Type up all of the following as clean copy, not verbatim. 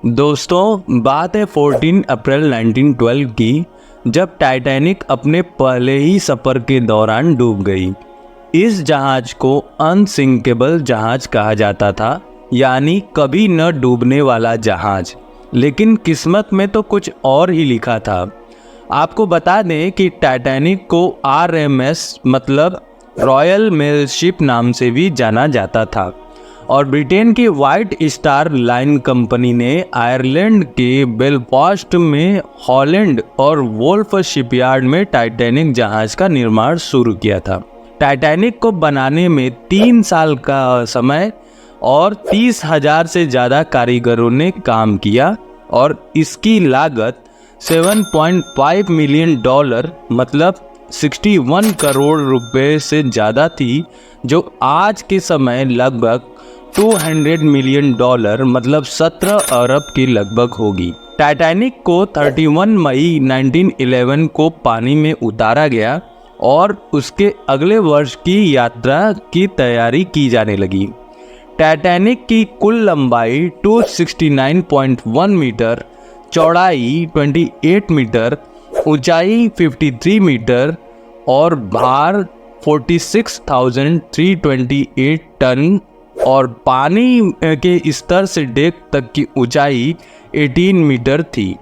दोस्तों, बात है 14 अप्रैल 1912 की, जब टाइटैनिक अपने पहले ही सफ़र के दौरान डूब गई। इस जहाज़ को अनसिंकेबल जहाज़ कहा जाता था, यानी कभी न डूबने वाला जहाज़। लेकिन किस्मत में तो कुछ और ही लिखा था। आपको बता दें कि टाइटैनिक को RMS मतलब रॉयल मेल शिप नाम से भी जाना जाता था, और ब्रिटेन की व्हाइट स्टार लाइन कंपनी ने आयरलैंड के बेलफास्ट में हॉलैंड और वोल्फ शिपयार्ड में टाइटैनिक जहाज़ का निर्माण शुरू किया था। टाइटैनिक को बनाने में 3 साल का समय और 30,000 से ज़्यादा कारीगरों ने काम किया, और इसकी लागत $7.5 मिलियन मतलब 61 करोड़ रुपए से ज़्यादा थी, जो आज के समय लगभग $200 मिलियन मतलब 17 अरब की लगभग होगी। टाइटैनिक को 31 मई 1911 को पानी में उतारा गया और उसके अगले वर्ष की यात्रा की तैयारी की जाने लगी। टाइटैनिक की कुल लंबाई 269.1 मीटर, चौड़ाई 28 मीटर, ऊंचाई 53 मीटर और भार 46,328 टन और पानी के स्तर से डेक तक की ऊंचाई 18 मीटर थी,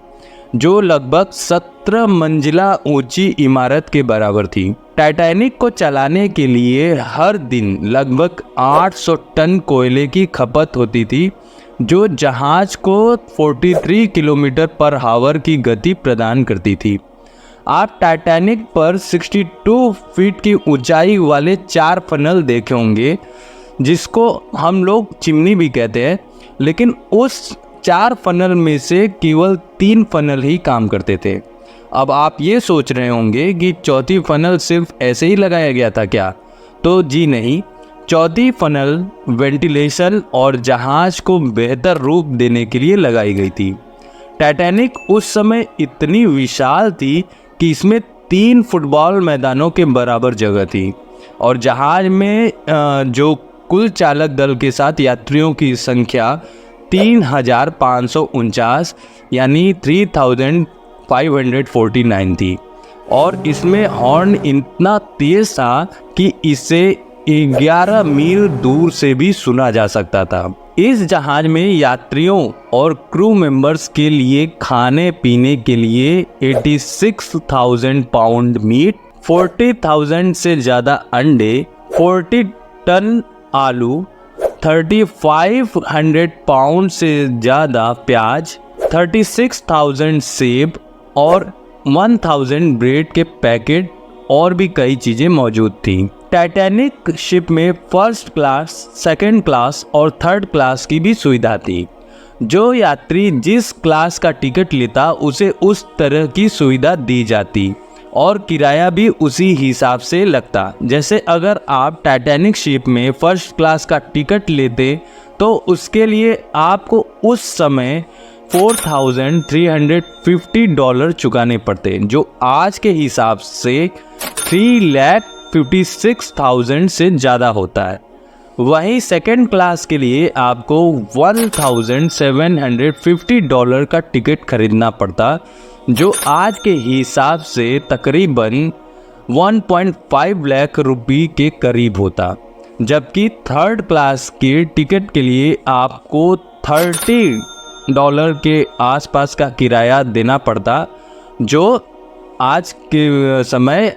जो लगभग 17 मंजिला ऊंची इमारत के बराबर थी। टाइटैनिक को चलाने के लिए हर दिन लगभग 800 टन कोयले की खपत होती थी, जो जहाज को 43 किलोमीटर पर आवर की गति प्रदान करती थी। आप टाइटैनिक पर 62 फीट की ऊंचाई वाले 4 फनल देखे होंगे, जिसको हम लोग चिमनी भी कहते हैं, लेकिन उस 4 फनल में से केवल 3 फनल ही काम करते थे। अब आप ये सोच रहे होंगे कि चौथी फनल सिर्फ ऐसे ही लगाया गया था क्या? तो जी नहीं, चौथी फनल वेंटिलेशन और जहाज़ को बेहतर रूप देने के लिए लगाई गई थी। टाइटैनिक उस समय इतनी विशाल थी कि इसमें 3 फुटबॉल मैदानों के बराबर जगह थी, और जहाज़ में जो कुल चालक दल के साथ यात्रियों की संख्या 3,549 यानी 3,549 थी, और इसमें हॉर्न इतना तेज था कि इसे 11 मील दूर से भी सुना जा सकता था। इस जहाज में यात्रियों और क्रू मेंबर्स के लिए खाने पीने के लिए 86,000 पाउंड मीट, 40,000 से ज़्यादा अंडे, 40 टन आलू, 3,500 पाउंड से ज़्यादा प्याज, 36,000 सेब और 1,000 ब्रेड के पैकेट और भी कई चीज़ें मौजूद थीं। टाइटैनिक शिप में फर्स्ट क्लास, सेकंड क्लास और थर्ड क्लास की भी सुविधा थी। जो यात्री जिस क्लास का टिकट लेता उसे उस तरह की सुविधा दी जाती, और किराया भी उसी हिसाब से लगता। जैसे अगर आप टाइटैनिक शिप में फर्स्ट क्लास का टिकट लेते तो उसके लिए आपको उस समय $4,350 चुकाने पड़ते, जो आज के हिसाब से 3,56,000 से ज़्यादा होता है। वहीं सेकंड क्लास के लिए आपको $1,750 का टिकट खरीदना पड़ता, जो आज के हिसाब से तकरीबन 1.5 लाख रुपये के करीब होता। जबकि थर्ड क्लास के टिकट के लिए आपको $30 के आसपास का किराया देना पड़ता, जो आज के समय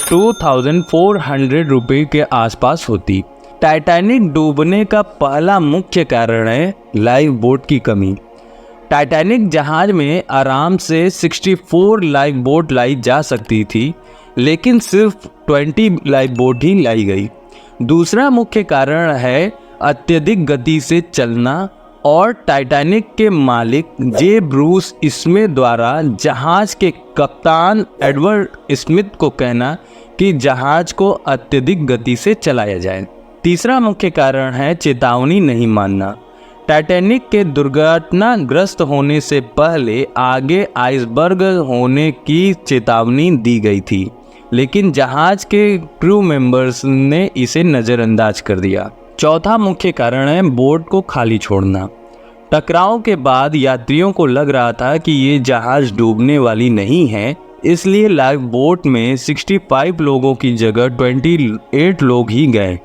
2,400 रुपये के आसपास होती। टाइटैनिक डूबने का पहला मुख्य कारण है लाइफ बोट की कमी। टाइटैनिक जहाज में आराम से 64 लाइफ बोट लाई जा सकती थी, लेकिन सिर्फ 20 लाइफ बोट ही लाई गई। दूसरा मुख्य कारण है अत्यधिक गति से चलना, और टाइटैनिक के मालिक जे ब्रूस स्मिथ द्वारा जहाज के कप्तान एडवर्ड स्मिथ को कहना कि जहाज को अत्यधिक गति से चलाया जाए। तीसरा मुख्य कारण है चेतावनी नहीं मानना। टाइटैनिक के दुर्घटनाग्रस्त होने से पहले आगे आइसबर्ग होने की चेतावनी दी गई थी, लेकिन जहाज के क्रू मेंबर्स ने इसे नज़रअंदाज कर दिया। चौथा मुख्य कारण है बोट को खाली छोड़ना। टकराव के बाद यात्रियों को लग रहा था कि ये जहाज डूबने वाली नहीं है, इसलिए लाइफ बोट में 65 लोगों की जगह 28 लोग ही गए।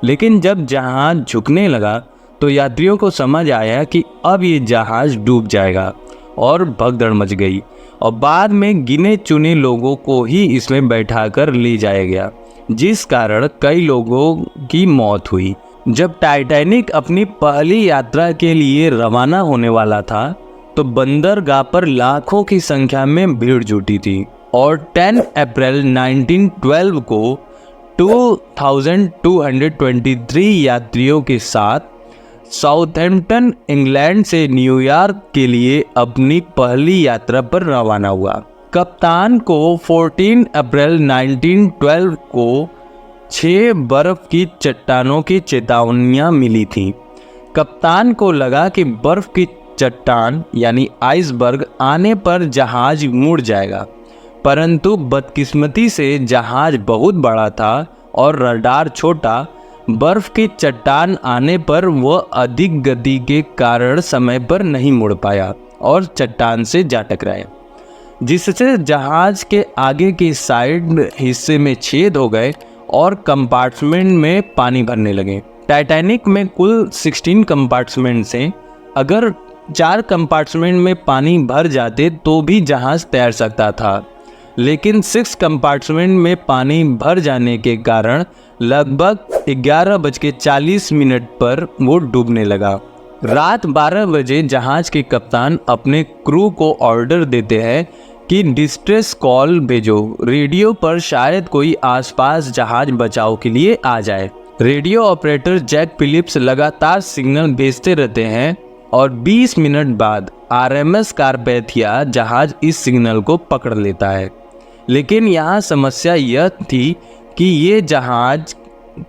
लेकिन जब जहाज झुकने लगा तो यात्रियों को समझ आया कि अब ये जहाज डूब जाएगा और भगदड़ मच गई और बाद में गिने चुने लोगों को ही इसमें बैठाकर ले जाया गया, जिस कारण कई लोगों की मौत हुई। जब टाइटैनिक अपनी पहली यात्रा के लिए रवाना होने वाला था तो बंदरगाह पर लाखों की संख्या में भीड़ जुटी थी और 10 अप्रैल 1912 को 2223 यात्रियों के साथ साउथहैम्पटन इंग्लैंड से न्यूयॉर्क के लिए अपनी पहली यात्रा पर रवाना हुआ। कप्तान को 14 अप्रैल 1912 को 6 बर्फ की चट्टानों की चेतावनियां मिली थीं। कप्तान को लगा कि बर्फ की चट्टान यानी आइसबर्ग आने पर जहाज मुड़ जाएगा, परंतु बदकिस्मती से जहाज बहुत बड़ा था और रडार छोटा। बर्फ की चट्टान आने पर वह अधिक गति के कारण समय पर नहीं मुड़ पाया और चट्टान से जा टकराया, जिससे जहाज के आगे की साइड हिस्से में छेद हो गए और कंपार्टमेंट में पानी भरने लगे। टाइटैनिक में कुल 16 कंपार्टमेंट्स हैं। अगर 4 कंपार्टमेंट में पानी भर जाते तो भी जहाज तैर सकता था, लेकिन 6 कंपार्टमेंट में पानी भर जाने के कारण लगभग 11:40 पर वो डूबने लगा। रात 12 बजे जहाज के कप्तान अपने क्रू को ऑर्डर देते हैं कि डिस्ट्रेस कॉल भेजो। रेडियो पर शायद कोई आसपास जहाज बचाव के लिए आ जाए। रेडियो ऑपरेटर जैक फिलिप्स लगातार सिग्नल भेजते रहते हैं और 20 मिनट बाद RMS कारपैथिया जहाज इस सिग्नल को पकड़ लेता है। लेकिन यहाँ समस्या यह थी कि ये जहाज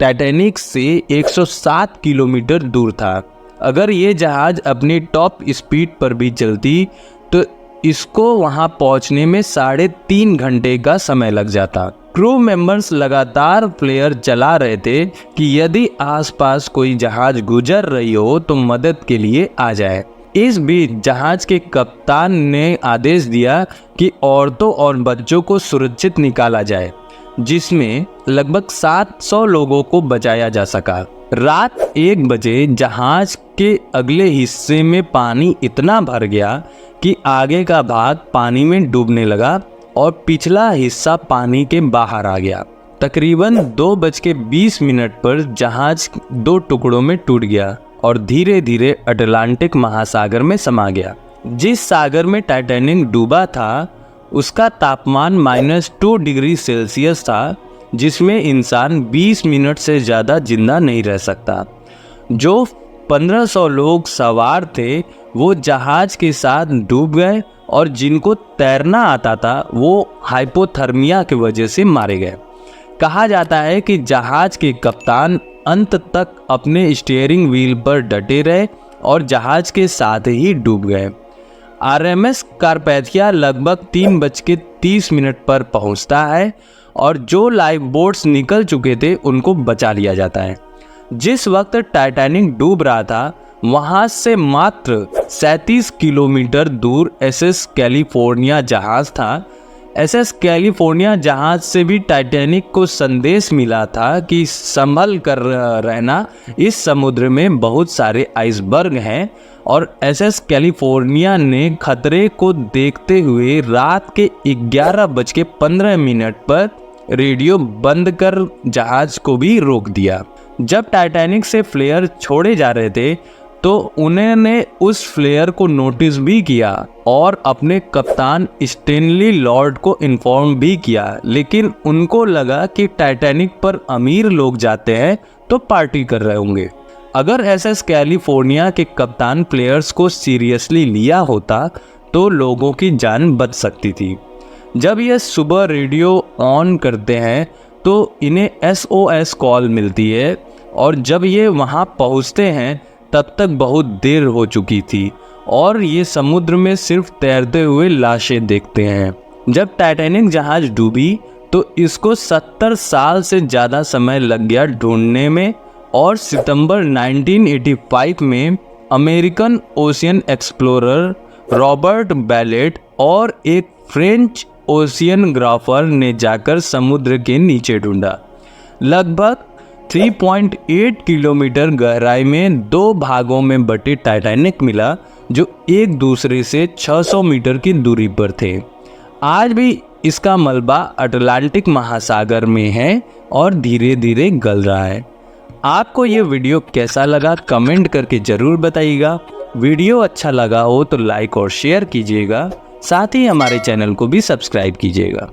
टाइटैनिक से 107 किलोमीटर दूर था। अगर ये जहाज अपनी टॉप स्पीड पर भी चलती तो इसको वहां पहुंचने में 3.5 घंटे का समय लग जाता। क्रू मेंबर्स लगातार फ्लेयर चला रहे थे कि यदि आसपास कोई जहाज गुजर रही हो तो मदद के लिए आ जाए। इस बीच जहाज के कप्तान ने आदेश दिया कि औरतों और बच्चों को सुरक्षित निकाला जाए, जिसमें लगभग 700 लोगों को बचाया जा सका। रात 1 बजे जहाज के अगले हिस्से में पानी इतना भर गया कि आगे का भाग पानी में डूबने लगा और पिछला हिस्सा पानी के बाहर आ गया। तकरीबन 2:20 पर जहाज 2 टुकड़ों में टूट गया और धीरे धीरे अटलांटिक महासागर में समा गया। जिस सागर में टाइटैनिक डूबा था उसका तापमान -2 डिग्री सेल्सियस था, जिसमें इंसान 20 मिनट से ज़्यादा जिंदा नहीं रह सकता। जो 1500 लोग सवार थे वो जहाज के साथ डूब गए और जिनको तैरना आता था वो हाइपोथर्मिया की वजह से मारे गए। कहा जाता है कि जहाज के कप्तान अंत तक अपने स्टीयरिंग व्हील पर डटे रहे और जहाज के साथ ही डूब गए। RMS कारपैथिया लगभग 3:30 पर पहुंचता है और जो लाइफ बोट्स निकल चुके थे उनको बचा लिया जाता है। जिस वक्त टाइटैनिक डूब रहा था वहां से मात्र 37 किलोमीटर दूर SS कैलिफोर्निया जहाज था। SS कैलिफोर्निया जहाज से भी टाइटैनिक को संदेश मिला था कि संभल कर रहना, इस समुद्र में बहुत सारे आइसबर्ग हैं। और SS कैलिफोर्निया ने खतरे को देखते हुए रात के 11:15 पर रेडियो बंद कर जहाज को भी रोक दिया। जब टाइटैनिक से फ्लेयर छोड़े जा रहे थे तो उन्होंने उस फ्लेयर को नोटिस भी किया और अपने कप्तान स्टेनली लॉर्ड को इन्फॉर्म भी किया, लेकिन उनको लगा कि टाइटैनिक पर अमीर लोग जाते हैं तो पार्टी कर रहे होंगे। अगर SS कैलिफोर्निया के कप्तान फ्लेयर्स को सीरियसली लिया होता तो लोगों की जान बच सकती थी। जब ये सुबह रेडियो ऑन करते हैं तो इन्हें SOS कॉल मिलती है और जब ये वहाँ पहुँचते हैं तब तक बहुत देर हो चुकी थी और ये समुद्र में सिर्फ तैरते हुए लाशें देखते हैं। जब टाइटैनिक जहाज डूबी तो इसको 70 साल से ज़्यादा समय लग गया ढूंढने में और सितंबर 1985 में American ocean explorer Robert ballot और एक फ्रेंच ओशियनग्राफर ने जाकर समुद्र के नीचे ढूंढा। लगभग 3.8 किलोमीटर गहराई में 2 भागों में बटे टाइटैनिक मिला, जो एक दूसरे से 600 मीटर की दूरी पर थे। आज भी इसका मलबा अटलांटिक महासागर में है और धीरे धीरे गल रहा है। आपको ये वीडियो कैसा लगा कमेंट करके ज़रूर बताइएगा। वीडियो अच्छा लगा हो तो लाइक और शेयर कीजिएगा, साथ ही हमारे चैनल को भी सब्सक्राइब कीजिएगा।